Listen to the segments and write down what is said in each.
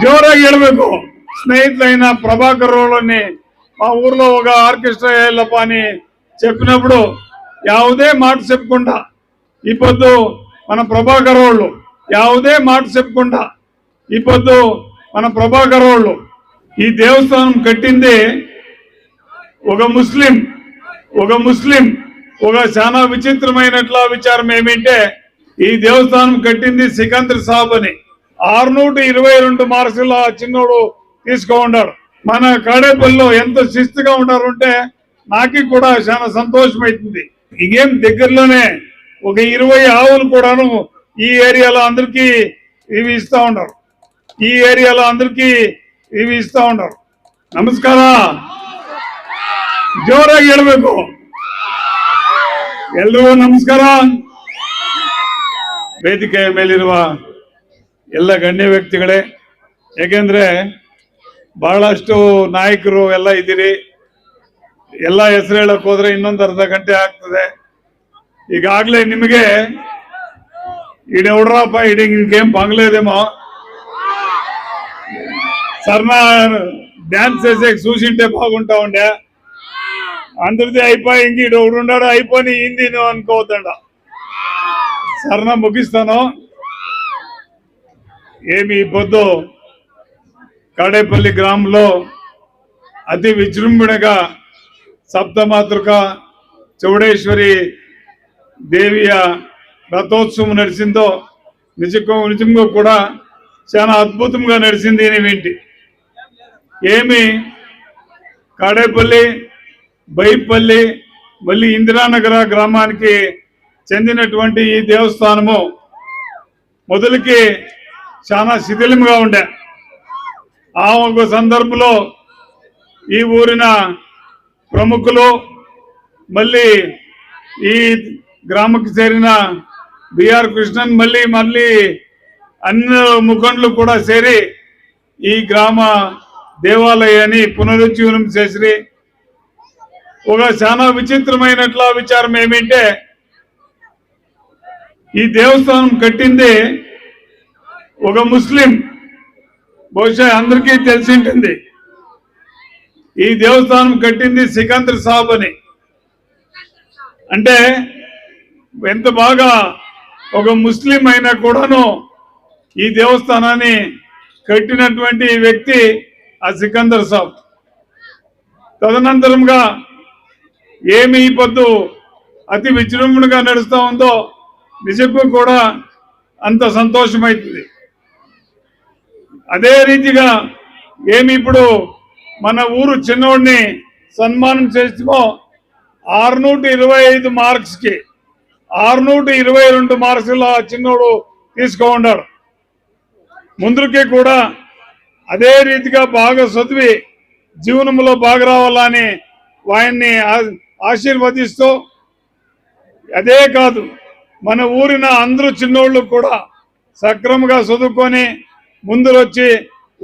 ಜೋರಾಗಿ ಹೇಳ್ಬೇಕು. స్నేహితులైన ప్రభాకర్ రావుని మా ఊర్లో ఒక ఆర్కెస్ట్రా వేయాలప్ప అని చెప్పినప్పుడు ಯಾವುದೇ మాట చెప్పకుండా ఈ పొద్దు మన ప్రభాకర్ రావు ಯಾವುದೇ మాట చెప్పకుండా ఈ పొద్దు మన ప్రభాకర్ రావు ఈ దేవస్థానం కట్టింది ఒక ముస్లిం ఒక చాలా విచిత్రమైనట్ల విచారం ఏమిటంటే ఈ దేవస్థానం కట్టింది సికందర్ సాబ్ అని 622 మార్కుల చిన్నోడు తీసుకున్నాడు. మన కాడేపల్లిలో ఎంత శిస్తుగా ఉంటారు అంటే నాకు కూడా చాలా సంతోషమైతుంది. ఇగేం దగ్గరలోనే ఒక 20 ఆవులు కూడాను ఈ ఏరియాలో అందరికీ ఇవి ఇస్తా ఉన్నారు. ನಮಸ್ಕಾರ. ಜೋರಾಗಿ ಹೇಳ್ಬೇಕು. ಎಲ್ರಿಗೂ ನಮಸ್ಕಾರ. ವೇದಿಕೆಯ ಮೇಲಿರುವ ಎಲ್ಲ ಗಣ್ಯ ವ್ಯಕ್ತಿಗಳೇ, ಯಾಕೆಂದ್ರೆ ಬಹಳಷ್ಟು ನಾಯಕರು ಎಲ್ಲ ಇದ್ದೀರಿ. ಎಲ್ಲ ಹೆಸರು ಹೇಳಕ್ ಹೋದ್ರೆ ಇನ್ನೊಂದು ಅರ್ಧ ಗಂಟೆ ಆಗ್ತದೆ. ಈಗಾಗಲೇ ನಿಮಗೆ ఈడెవడరాపా ఇంకేం పగలేదేమో సర్నా డాన్స్ చేసే చూసింటే బాగుంటా ఉండే. అందరిది అయిపోయి ఇంక ఈడెవడున్నాడు అయిపోయి ఇంది నువ్వు అనుకోవద్దండ. సర్నా ముగిస్తాను. ఏమి పొద్దు కాడేపల్లి గ్రామంలో అతి విజృంభణగా సప్తమాతృక చౌడేశ్వరి దేవియ రథోత్సవం నడిచిందో నిజంగా కూడా చాలా అద్భుతంగా నడిచింది. ఏమిటి ఏమి కాడేపల్లి బైపల్లి మళ్ళీ ఇందిరానగర గ్రామానికి చెందినటువంటి ఈ దేవస్థానము మొదలుకి చాలా శిథిలంగా ఉండే. ఆ ఒక సందర్భంలో ఈ ఊరిన ప్రముఖులు మళ్ళీ ఈ గ్రామకు చేరిన బిఆర్ కృష్ణన్ మళ్ళీ అన్ని ముఖండ్లు కూడా చేరి ఈ గ్రామ దేవాలయాన్ని పునరుజ్జీవనం చేసి ఒక చాలా విచిత్రమైనట్ల విచారం ఏమిటంటే ఈ దేవస్థానం కట్టింది ఒక ముస్లిం. బహుశా అందరికీ తెలిసి ఉంటుంది. ఈ దేవస్థానం కట్టింది సికందర్ సాబ్ అని. అంటే ఎంత బాగా ఒక ముస్లిం అయినా కూడాను ఈ దేవస్థానాన్ని కట్టినటువంటి వ్యక్తి ఆ సికందర్ సాబ్. తదనంతరంగా ఏమి ఈ పొద్దు అతి విజృంభణగా నడుస్తూ ఉందో నిజంగా కూడా అంత సంతోషమైతుంది. అదే రీతిగా ఏమి ఇప్పుడు మన ఊరు చిన్నోడిని సన్మానం చేస్తూ 625 మార్క్స్కి 622 మార్కుల చిన్నోడు తీసుకున్నాడు. ముందుకే కూడా అదే రీతిగా బాగా చదివి జీవనంలో బాగా రావాలని ఆయన్ని ఆశీర్వదిస్తూ, అదే కాదు మన ఊరిన అందరూ చిన్నోళ్ళు కూడా సక్రమంగా చదువుకొని ముందుకొచ్చి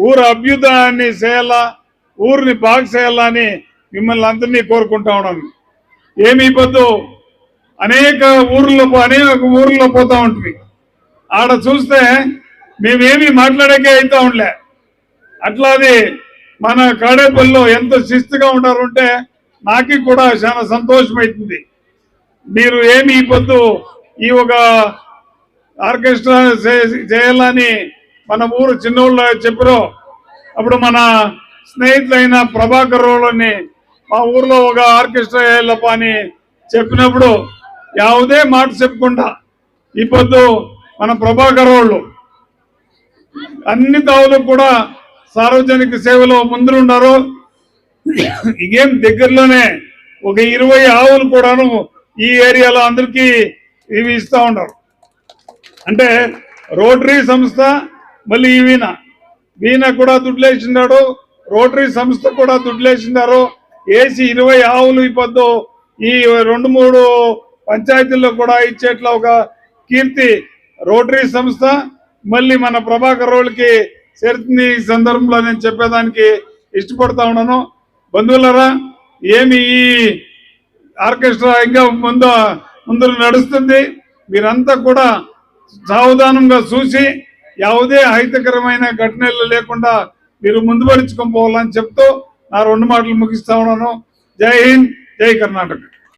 ఊరు అభ్యుదయాన్ని చేయాలా, ఊరిని బాగా చేయాలని మిమ్మల్ని అందరినీ కోరుకుంటా ఉన్నాను. ఏమి పొద్దు అనేక ఊర్లో పోతా ఉంటుంది. ఆడ చూస్తే మేమేమి మాట్లాడకే అవుతా ఉండలే. అట్లాది మన కాడేపల్లిలో ఎంత శిస్తుగా ఉంటారంటే నాకు కూడా చాలా సంతోషమైతుంది. మీరు ఏమి ఈ పొద్దు ఈ ఒక ఆర్కెస్ట్రా చేయాలని మన ఊరు చిన్నోళ్ళు చెప్పారో అప్పుడు మన స్నేహితులైన ప్రభాకర్ రావుని మా ఊర్లో ఒక ఆర్కెస్ట్రా వేయాలప్ప అని చెప్పినప్పుడు ಯಾವುದೇ మాట చెప్పకుండా ఈ పొద్దు మన ప్రభాకర్ రావు అన్ని తావులు కూడా సార్వజనిక సేవలో ముందున్నారు. ఇగేం దగ్గరలోనే ఒక 20 ఆవులు కూడాను ఈ ఏరియాలో అందరికీ ఇవి ఇస్తా ఉన్నారు. అంటే రోటరీ సంస్థ మళ్ళీ వీణ కూడా దుడ్లేసినాడు, రోటరీ సంస్థ కూడా దుడ్లేసినారు. ఏసి 20 ఆవులు ఈ పొద్దు ఈ 2-3 పంచాయతీల్లో కూడా ఇచ్చేట్లా ఒక కీర్తి రోటరీ సంస్థ మళ్ళీ మన ప్రభాకర్ రావుకి చేరుతుంది. ఈ సందర్భంలో నేను చెప్పేదానికి ఇష్టపడతా ఉన్నాను. బంధువులరా, ఏమి ఈ ఆర్కెస్ట్రా ఇంకా ముందు నడుస్తుంది. మీరంతా కూడా సావధానంగా చూసి ಯಾವುದೇ అహితకరమైన ఘటనలు లేకుండా మీరు ముందుపరుచుకొని పోవాలని చెప్తూ నా 2 మాటలు ముగిస్తా ఉన్నాను. జై హింద్, జై కర్ణాటక.